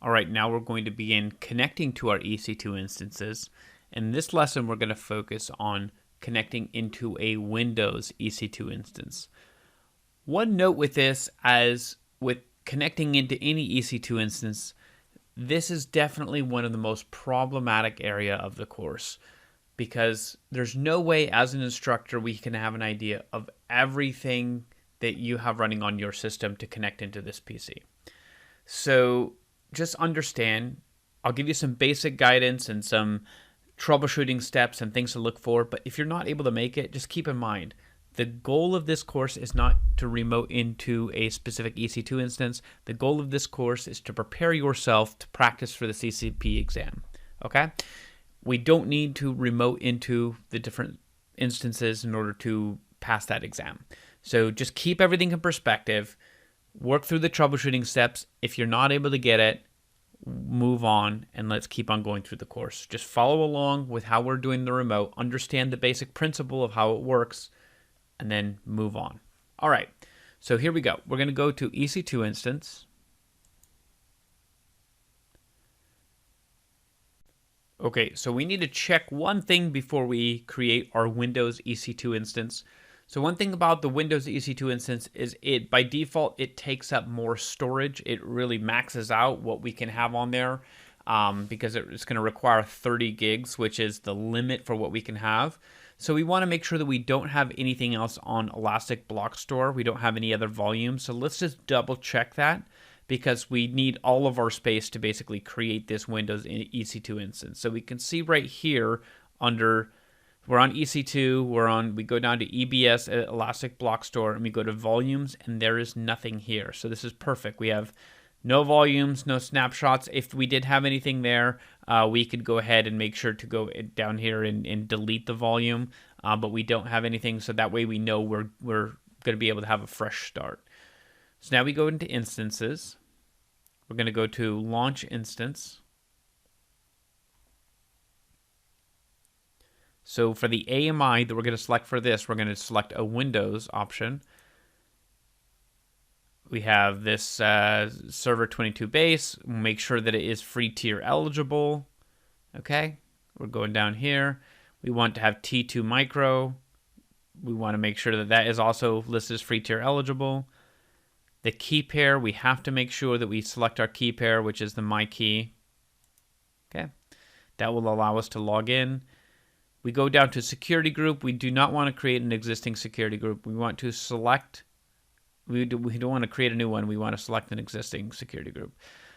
All right, now we're going to begin connecting to our EC2 instances. In this lesson, we're going to focus on connecting into a Windows EC2 instance. One note with this, as with connecting into any EC2 instance, this is definitely one of the most problematic area of the course, because there's no way as an instructor we can have an idea of everything that you have running on your system to connect into this PC. So just understand, I'll give you some basic guidance and some troubleshooting steps and things to look for, but if you're not able to make it, just keep in mind, the goal of this course is not to remote into a specific EC2 instance. The goal of this course is to prepare yourself to practice for the CCP exam, okay? We don't need to remote into the different instances in order to pass that exam. So just keep everything in perspective. Work through the troubleshooting steps. If you're not able to get it, move on, and let's keep on going through the course. Just follow along with how we're doing the remote, understand the basic principle of how it works, and then move on. All right, so here we go. We're going to go to EC2 instance. Okay, so we need to check one thing before we create our Windows EC2 instance. So one thing about the Windows EC2 instance is by default, it takes up more storage. It really maxes out what we can have on there because it's going to require 30 gigs, which is the limit for what we can have. So we want to make sure that we don't have anything else on Elastic Block Store. We don't have any other volume. So let's just double check that, because we need all of our space to basically create this Windows EC2 instance. So we can see right here under, we're on EC2, we go down to EBS, Elastic Block Store, and we go to volumes, and there is nothing here. So this is perfect. We have no volumes, no snapshots. If we did have anything there, we could go ahead and make sure to go down here and delete the volume, but we don't have anything, so that way we know we're going to be able to have a fresh start. So now we go into instances. We're going to go to Launch Instance. So for the AMI that we're going to select for this, we're going to select a Windows option. We have this Server 22 base. We'll make sure that it is free tier eligible. Okay, we're going down here. We want to have T2 micro. We want to make sure that that is also listed as free tier eligible. The key pair, we have to make sure that we select our key pair, which is the My Key. Okay, that will allow us to log in. We go down to security group. We do not want to create an existing security group. We want to select, we don't want to create a new one. We want to select an existing security group.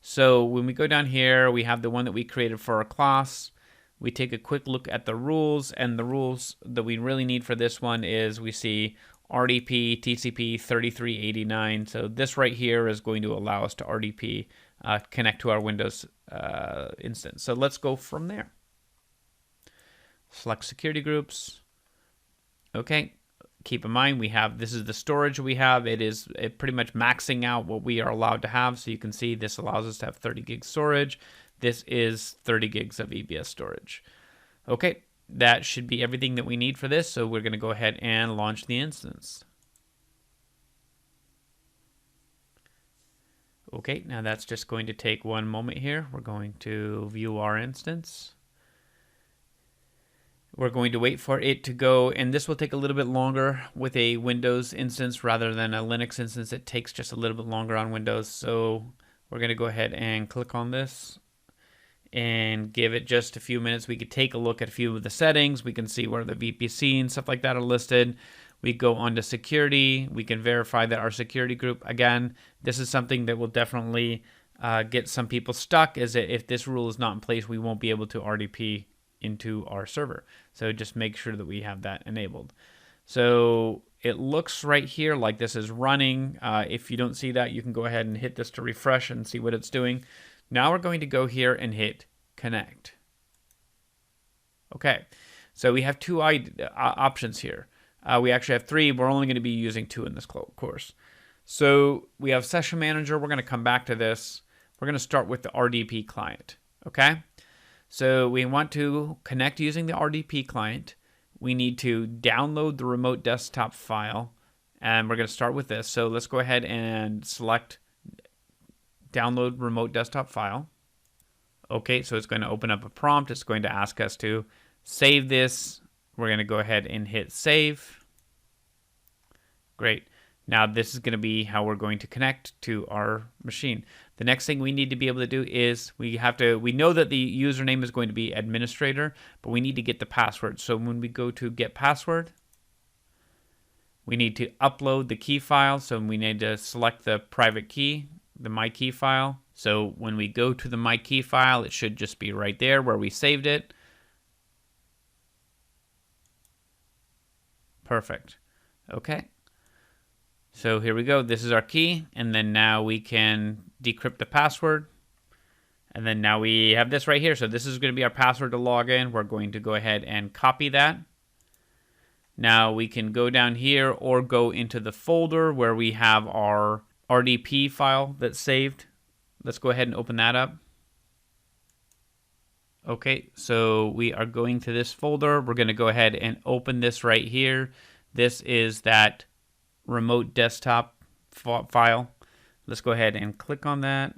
So when we go down here, we have the one that we created for our class. We take a quick look at the rules, and the rules that we really need for this one is we see RDP, TCP 3389. So this right here is going to allow us to RDP connect to our Windows instance. So let's go from there. Select security groups. Okay, keep in mind this is the storage we have. It is pretty much maxing out what we are allowed to have. So you can see this allows us to have 30 gig storage. This is 30 gigs of EBS storage. Okay, that should be everything that we need for this. So we're going to go ahead and launch the instance. Okay, now that's just going to take one moment here. We're going to view our instance. We're going to wait for it to go, and this will take a little bit longer with a Windows instance rather than a Linux instance. It takes just a little bit longer on Windows. So we're going to go ahead and click on this and give it just a few minutes. We could take a look at a few of the settings. We can see where the VPC and stuff like that are listed. We go on to security. We can verify that our security group, again, this is something that will definitely get some people stuck, is that if this rule is not in place, we won't be able to RDP into our server. So just make sure that we have that enabled. So it looks right here like this is running. If you don't see that, you can go ahead and hit this to refresh and see what it's doing. Now we're going to go here and hit connect. Okay, so we have two options here. We actually have three. We're only going to be using two in this course. So we have Session Manager. We're going to come back to this. We're going to start with the RDP client. Okay, so we want to connect using the RDP client. We need to download the remote desktop file, and we're going to start with this. So let's go ahead and select download remote desktop file. Okay, so it's going to open up a prompt. It's going to ask us to save this. We're going to go ahead and hit save. Great. Now this is going to be how we're going to connect to our machine. The next thing we need to be able to do is we know that the username is going to be administrator, but we need to get the password. So when we go to get password, we need to upload the key file. So we need to select the private key, the my key file. So when we go to the my key file, it should just be right there where we saved it. Perfect. Okay. So here we go. This is our key. And then now we can decrypt the password. And then now we have this right here. So this is going to be our password to log in. We're going to go ahead and copy that. Now we can go down here or go into the folder where we have our RDP file that's saved. Let's go ahead and open that up. Okay, so we are going to this folder. We're going to go ahead and open this right here. This is that remote desktop file. Let's go ahead and click on that.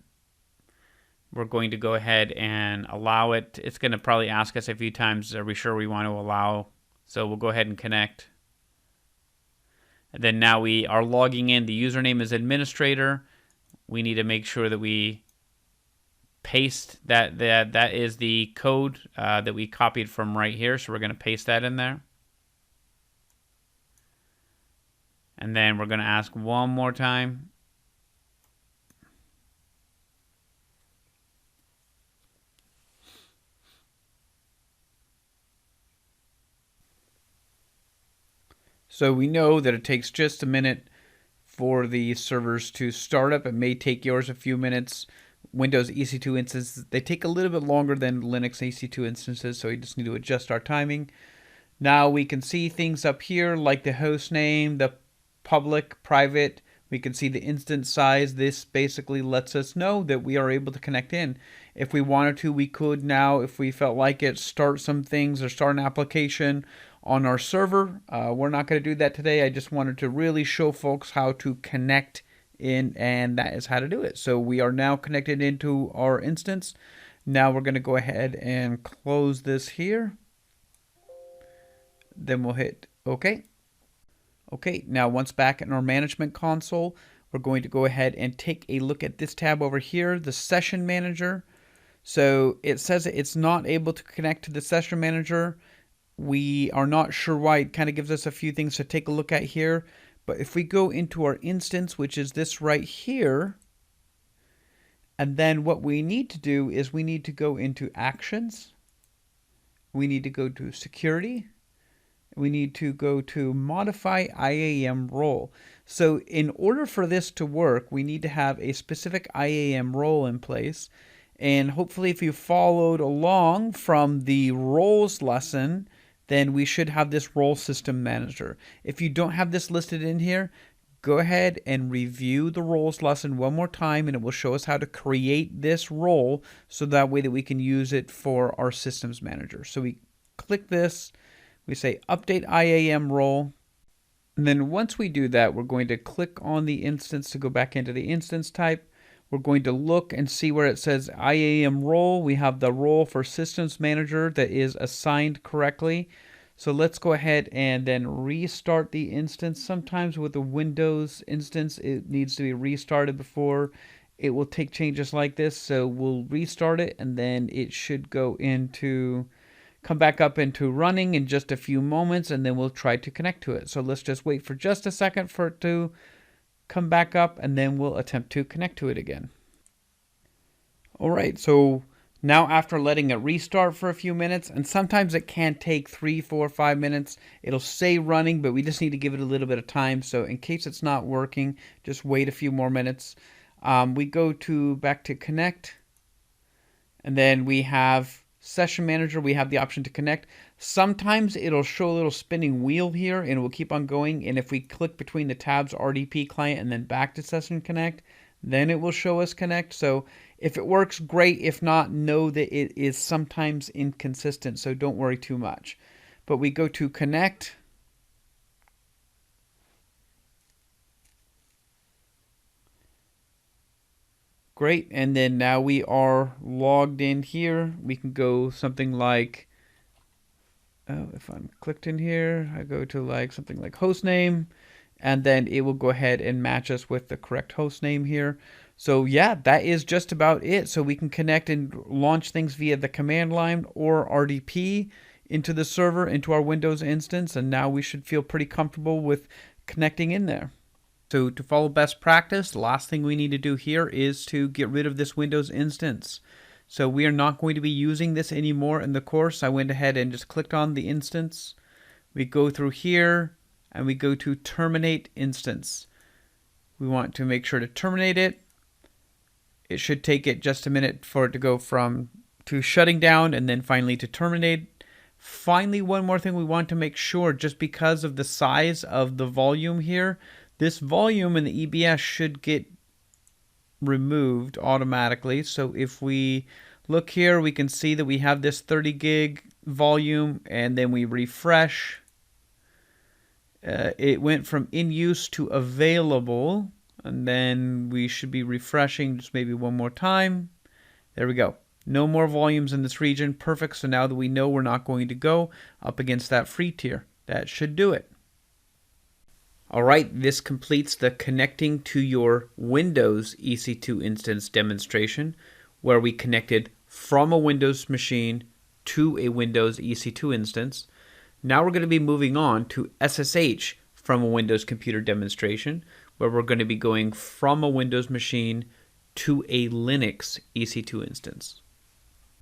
We're going to go ahead and allow it. It's going to probably ask us a few times, are we sure we want to allow? So we'll go ahead and connect. And then now we are logging in. The username is administrator. We need to make sure that we paste that is the code that we copied from right here. So we're going to paste that in there. And then we're going to ask one more time. So we know that it takes just a minute for the servers to start up. It may take yours a few minutes. Windows EC2 instances, they take a little bit longer than Linux EC2 instances, so we just need to adjust our timing. Now we can see things up here like the host name, the public, private. We can see the instance size. This basically lets us know that we are able to connect in. If we wanted to, we could now, if we felt like it, start some things or start an application on our server. We're not going to do that today. I just wanted to really show folks how to connect in, and that is how to do it. So we are now connected into our instance. Now we're going to go ahead and close this here. Then we'll hit OK. Okay, now once back in our management console, we're going to go ahead and take a look at this tab over here, the session manager. So it says that it's not able to connect to the session manager. We are not sure why. It kind of gives us a few things to take a look at here. But if we go into our instance, which is this right here, and then what we need to do is we need to go into actions. We need to go to security. We need to go to modify IAM role. So in order for this to work, we need to have a specific IAM role in place. And hopefully if you followed along from the roles lesson, then we should have this role system manager. If you don't have this listed in here, go ahead and review the roles lesson one more time, and it will show us how to create this role so that way that we can use it for our systems manager. So we click this. We say update IAM role. And then once we do that, we're going to click on the instance to go back into the instance type. We're going to look and see where it says IAM role. We have the role for systems manager that is assigned correctly. So let's go ahead and then restart the instance. Sometimes with the Windows instance, it needs to be restarted before it will take changes like this. So we'll restart it, and then it should come back up into running in just a few moments, and then we'll try to connect to it. So let's just wait for just a second for it to come back up, and then we'll attempt to connect to it again. All right, so now after letting it restart for a few minutes, and sometimes it can take 3, 4, 5 minutes, it'll say running, but we just need to give it a little bit of time. So in case it's not working, just wait a few more minutes. We go back to connect, and then we have Session Manager. We have the option to connect. Sometimes it'll show a little spinning wheel here, and it will keep on going. And if we click between the tabs, RDP client, and then back to Session Connect, then it will show us connect. So if it works, great. If not, know that it is sometimes inconsistent, so don't worry too much. But we go to connect. Great, and then now we are logged in here. We can go something like, if I'm clicked in here, I go to like something like host name, and then it will go ahead and match us with the correct host name here. So yeah, that is just about it. So we can connect and launch things via the command line or RDP into the server, into our Windows instance, and now we should feel pretty comfortable with connecting in there. So to follow best practice, the last thing we need to do here is to get rid of this Windows instance. So we are not going to be using this anymore in the course. I went ahead and just clicked on the instance. We go through here and we go to terminate instance. We want to make sure to terminate it. It should take it just a minute for it to go to shutting down and then finally to terminate. Finally, one more thing we want to make sure, just because of the size of the volume here, this volume in the EBS should get removed automatically. So if we look here, we can see that we have this 30 gig volume, and then we refresh. It went from in use to available, and then we should be refreshing just maybe one more time. There we go. No more volumes in this region. Perfect. So now that we know we're not going to go up against that free tier, that should do it. All right, this completes the connecting to your Windows EC2 instance demonstration, where we connected from a Windows machine to a Windows EC2 instance. Now we're going to be moving on to SSH from a Windows computer demonstration, where we're going to be going from a Windows machine to a Linux EC2 instance.